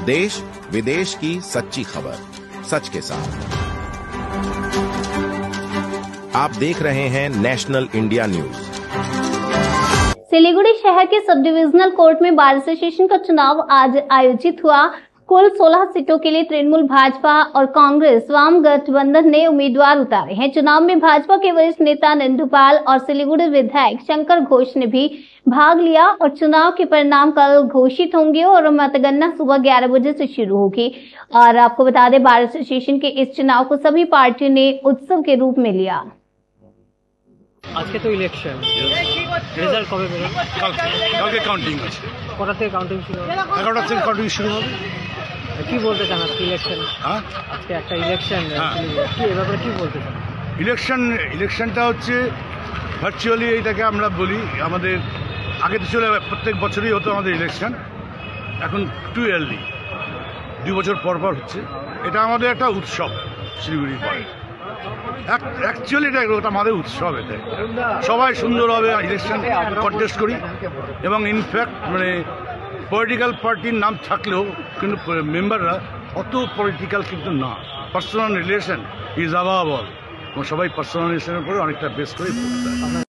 देश विदेश की सच्ची खबर सच के साथ। आप देख रहे हैं नेशनल इंडिया न्यूज। सिलीगुड़ी शहर के सब डिविजनल कोर्ट में बार एसोसिएशन का चुनाव आज आयोजित हुआ। कुल 16 सीटों के लिए तृणमूल भाजपा और कांग्रेस वाम गठबंधन ने उम्मीदवार उतारे हैं। चुनाव में भाजपा के वरिष्ठ नेता नंदूपाल और सिलीगुड़ी विधायक शंकर घोष ने भी भाग लिया और चुनाव के परिणाम कल घोषित होंगे और मतगणना सुबह 11 बजे से शुरू होगी। और आपको बता दें, बार एसोसिएशन के इस चुनाव को सभी पार्टियों ने उत्सव के रूप में लिया। আজকে তো ইলেকশন, রেজাল্ট কবে বেরোবে? কালকে কাউন্টিং আছে। কটা থেকে কাউন্টিং শুরু হবে? 11টা থেকে কাউন্টিং শুরু হবে। কি বলতে চান আজকে ইলেকশন? হ্যাঁ, আজকে একটা ইলেকশন, কি এ ব্যাপারে কি বলতে চান? ইলেকশনটা হচ্ছে ভার্চুয়ালি, এইটাকে আমরা বলি আমাদের আগে তো চলে প্রত্যেক বছরই হতো আমাদের ইলেকশন, এখন টু ইয়ারলি 2 বছর পর পর হচ্ছে। এটা আমাদের একটা উৎসব শিলিগুড়ির পরে। অ্যাকচুয়ালি এটা আমাদের উৎসব। এতে সবাই সুন্দরভাবে ইলেকশন কন্টেস্ট করি এবং ইনফ্যাক্ট পলিটিক্যাল পার্টির নাম থাকলেও কিন্তু মেম্বাররা অত পলিটিক্যাল কিন্তু না, personal relation is above all. সবাই পার্সোনাল রিলেশনের উপরে অনেকটা বেস করে